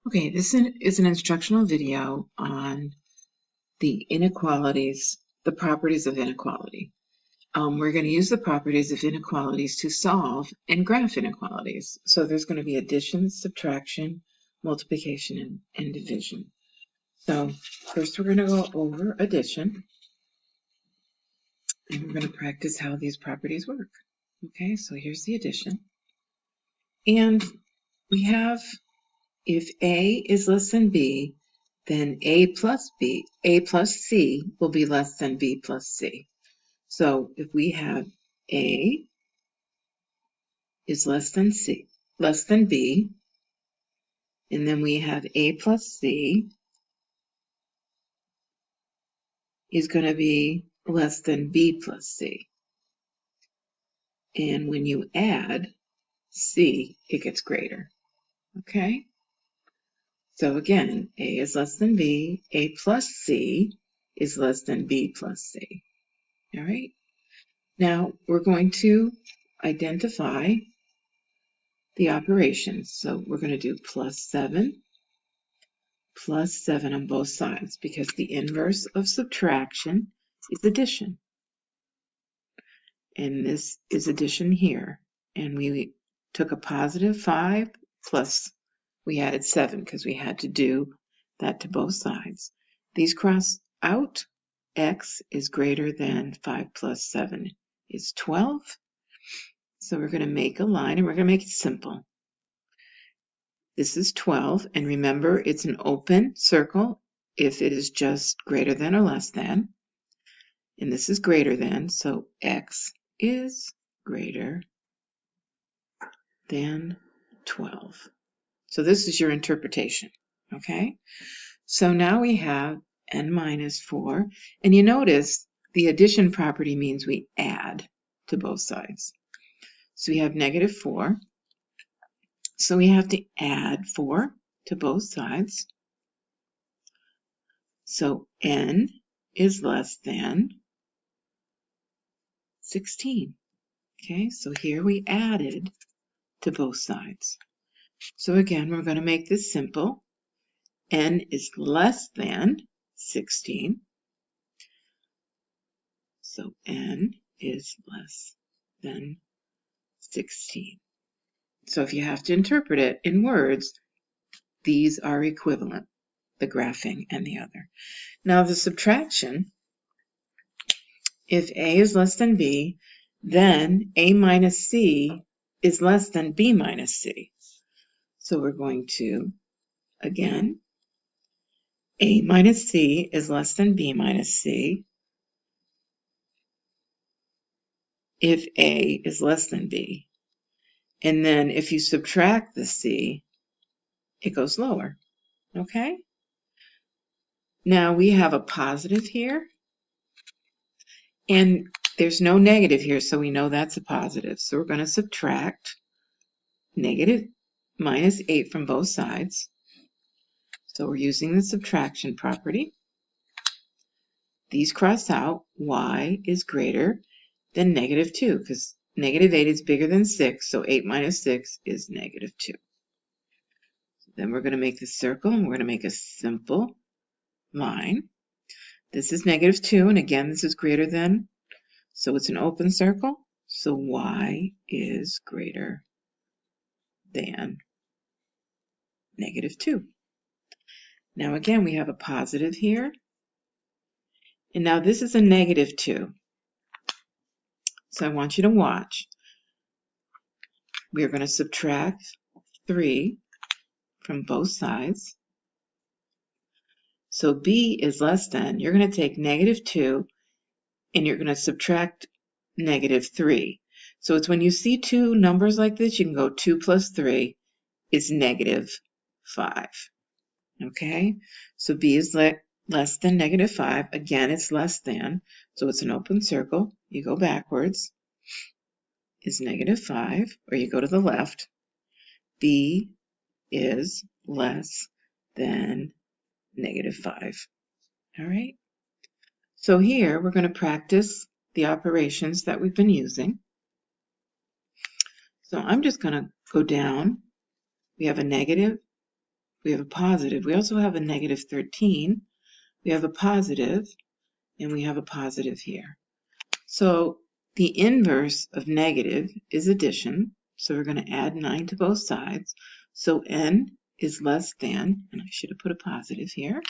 Okay, this is an instructional video on the inequalities, the properties of inequality. We're going to use the properties of inequalities to solve and graph inequalities. So there's going to be addition, subtraction, multiplication, and division. So first we're going to go over addition, and we're going to practice how these properties work. Okay, so here's the addition. And we have, if A is less than B, then A plus C will be less than B plus C. So if we have A is less than B, and then we have A plus C is going to be less than B plus C. And when you add C, it gets greater. Okay? So again, A is less than B, A plus C is less than B plus C. All right? Now we're going to identify the operations. So we're going to do plus 7 on both sides because the inverse of subtraction is addition. And this is addition here. And we took a positive 5 plus we added 7 because we had to do that to both sides. These cross out. X is greater than 5 plus 7 is 12. So we're going to make a line and we're going to make it simple. This is 12, and remember it's an open circle if it is just greater than or less than. And this is greater than, so X is greater than 12. So this is your interpretation, okay? So now we have n minus 4, and you notice the addition property means we add to both sides. So we have negative 4. So we have to add 4 to both sides. So n is less than 16. Okay, so here we added to both sides. So again, we're going to make this simple. N is less than 16. So n is less than 16. So if you have to interpret it in words, these are equivalent, the graphing and the other. Now the subtraction, if A is less than B, then A minus C is less than B minus C. So we're going to, again, A minus C is less than B minus C if A is less than B. And then if you subtract the C, it goes lower, okay? Now we have a positive here, and there's no negative here, so we know that's a positive. So we're going to subtract negative minus 8 from both sides. So we're using the subtraction property. These cross out. Y is greater than negative 2 because negative 8 is bigger than 6, so 8 minus 6 is negative 2. Then we're going to make the circle, and we're going to make a simple line. This is negative 2, and again, this is greater than, so it's an open circle. So y is greater than negative 2. Now again, we have a positive here, and now this is a negative 2. So I want you to watch. We are going to subtract 3 from both sides. So b is less than, you're going to take negative 2 and you're going to subtract negative 3. So it's when you see two numbers like this, you can go 2 plus 3 is negative 5. Okay, so b is less than negative 5. Again, it's less than, so it's an open circle. You go backwards, is negative 5, or you go to the left. B is less than negative 5. All right, so here we're going to practice the operations that we've been using. So I'm just going to go down. We have a negative we have a positive. We also have a negative 13. We have a positive, and we have a positive here. So the inverse of negative is addition. So we're going to add 9 to both sides. So n is less than, and I should have put a positive here,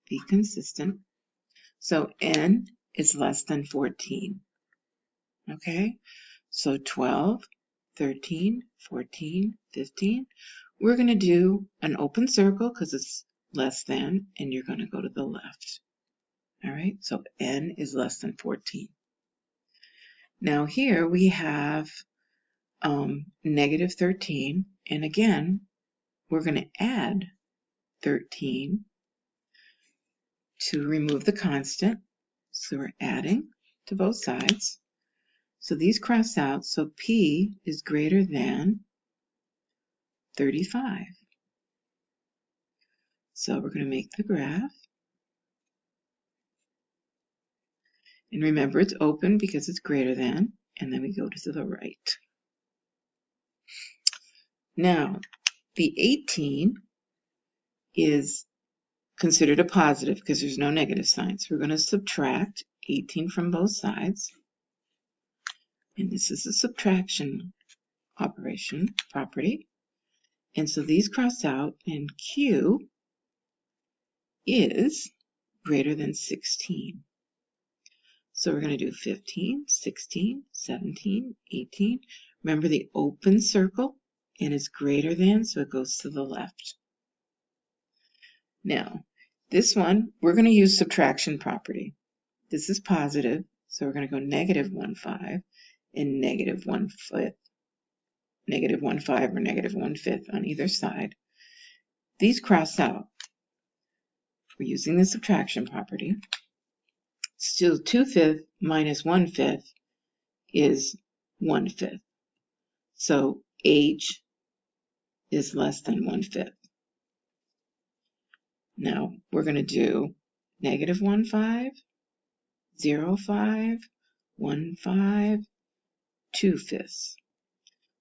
be consistent. So n is less than 14. Okay, so 12, 13, 14, 15. We're going to do an open circle because it's less than, and you're going to go to the left. All right, so n is less than 14. Now here we have negative 13, and again, we're going to add 13 to remove the constant. So we're adding to both sides. So these cross out, so P is greater than 35. So we're going to make the graph. And remember, it's open because it's greater than, and then we go to the right. Now, the 18 is considered a positive because there's no negative sign. So we're going to subtract 18 from both sides. And this is a subtraction operation property. And so these cross out, and Q is greater than 16. So we're going to do 15, 16, 17, 18. Remember the open circle, and it's greater than, so it goes to the left. Now, this one, we're going to use subtraction property. This is positive, so we're going to go negative 1/5 and negative 1/5, negative 1/5 or negative 1/5 on either side. These cross out. We're using the subtraction property. Still 2/5 minus 1/5 is 1/5. So H is less than 1/5. Now we're going to do negative 1/5, 0/5, 1/5, 2/5.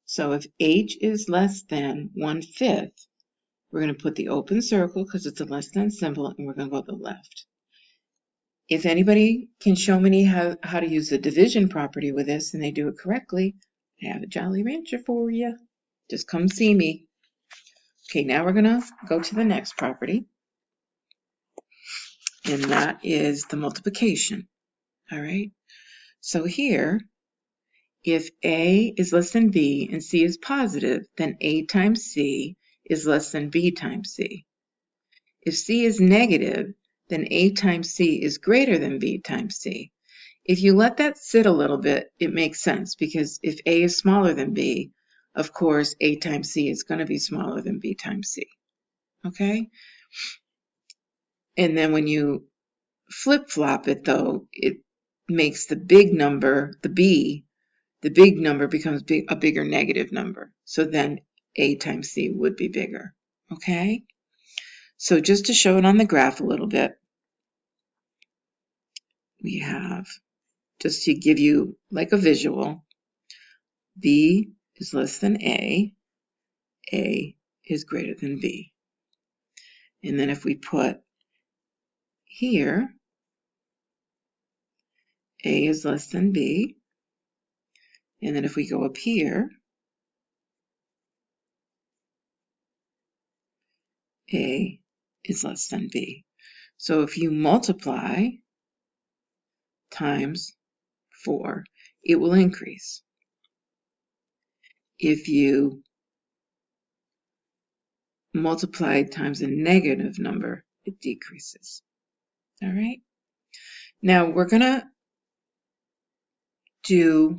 So if H is less than 1/5, we're going to put the open circle because it's a less than symbol, and we're going to go to the left. If anybody can show me how to use the division property with this and they do it correctly, I have a Jolly Rancher for you. Just come see me. Okay, now we're going to go to the next property, and that is the multiplication. All right, so here, if A is less than B and C is positive, then A times C is less than B times C. If C is negative, then A times C is greater than B times C. If you let that sit a little bit, it makes sense, because if A is smaller than B, of course, A times C is going to be smaller than B times C. Okay? And then when you flip-flop it, though, it makes the big number, the B, the big number becomes a bigger negative number. So then A times C would be bigger. Okay? So just to show it on the graph a little bit, we have, just to give you like a visual, B is less than A is greater than B. And then if we put here, A is less than B, and then if we go up here, A is less than B. So if you multiply times 4, it will increase. If you multiply times a negative number, it decreases. All right? Now we're going to do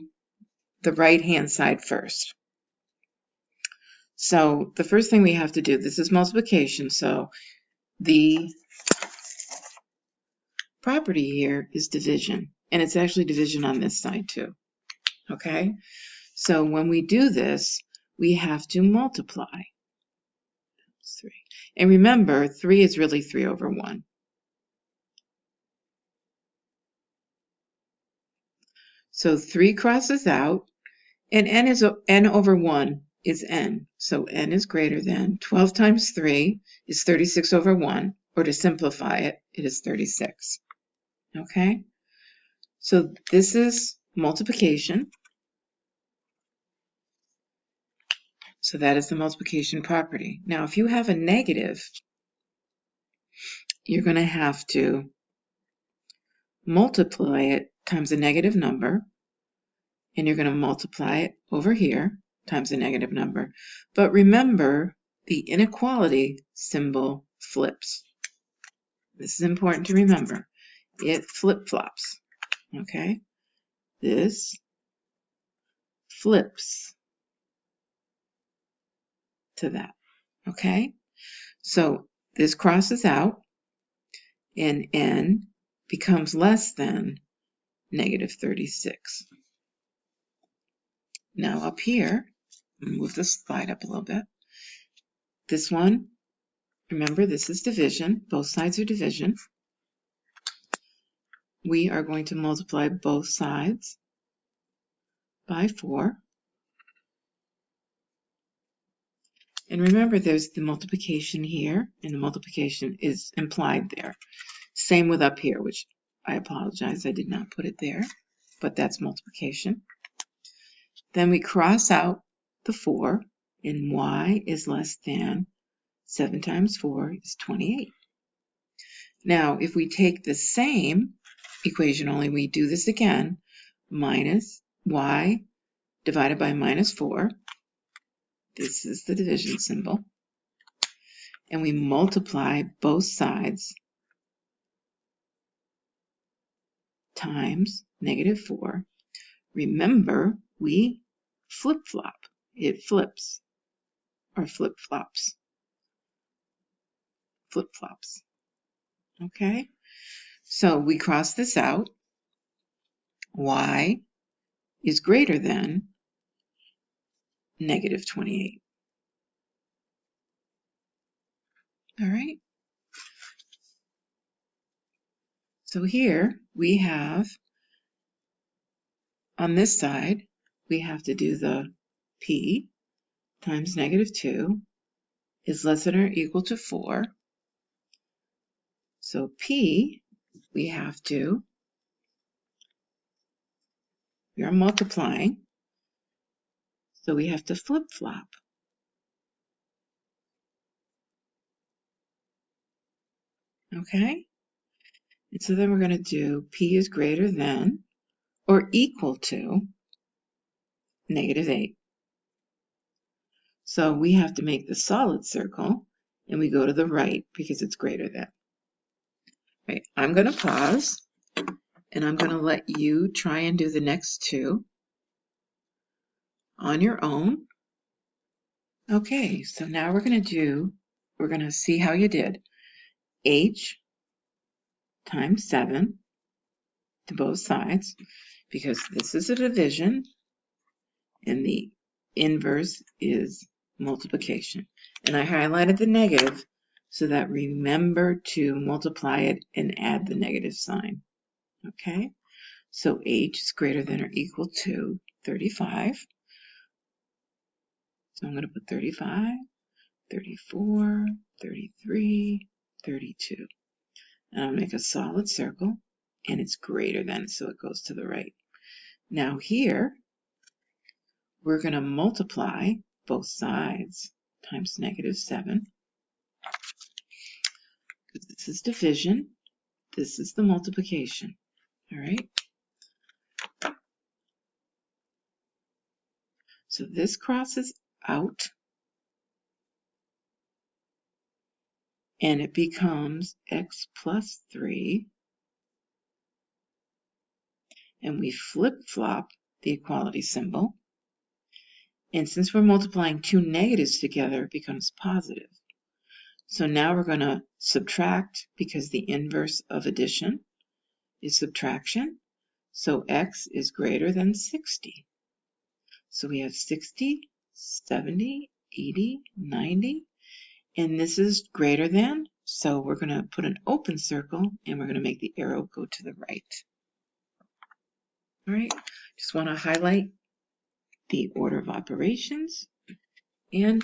the right-hand side first. So the first thing we have to do, this is multiplication, so the property here is division, and it's actually division on this side too. Okay? So when we do this, we have to multiply. 3. And remember, 3 is really 3 over 1. So 3 crosses out, and n is n over 1 is n. So n is greater than 12 times 3 is 36 over 1, or to simplify it, it is 36. Okay? So this is multiplication. So that is the multiplication property. Now, if you have a negative, you're going to have to multiply it times a negative number, and you're going to multiply it over here times a negative number. But remember, the inequality symbol flips. This is important to remember. It flip-flops, okay? This flips to that, okay? So this crosses out, and n becomes less than negative 36. Now up here, move the slide up a little bit. This one, remember, this is division. Both sides are division. We are going to multiply both sides by 4. And remember, there's the multiplication here, and the multiplication is implied there. Same with up here, which I apologize, I did not put it there, but that's multiplication. Then we cross out the 4, and y is less than 7 times 4 is 28. Now, if we take the same equation, only we do this again, minus y divided by minus 4, this is the division symbol, and we multiply both sides times negative 4. Remember, we flip-flop. It flips, or flip-flops. Flip-flops. Okay? So we cross this out. Y is greater than negative 28. All right? So here we have, on this side, we have to do the p times negative 2 is less than or equal to 4. So p, we are multiplying, so we have to flip-flop. Okay? And so then we're going to do p is greater than or equal to negative 8. So we have to make the solid circle, and we go to the right because it's greater than. Right, I'm going to pause, and I'm going to let you try and do the next two on your own. Okay, so now we're going to see how you did. H times 7 to both sides, because this is a division, and the inverse is multiplication. And I highlighted the negative so that remember to multiply it and add the negative sign. Okay, so h is greater than or equal to 35. So I'm going to put 35, 34, 33, 32. And I'll make a solid circle, and it's greater than, so it goes to the right. Now here, we're going to multiply both sides times negative 7. This is division. This is the multiplication. All right. So this crosses out, and it becomes x plus 3. And we flip-flop the equality symbol. And since we're multiplying two negatives together, it becomes positive. So now we're going to subtract, because the inverse of addition is subtraction. So x is greater than 60. So we have 60, 70, 80, 90, and this is greater than. So we're going to put an open circle, and we're going to make the arrow go to the right. All right, just want to highlight the order of operations. and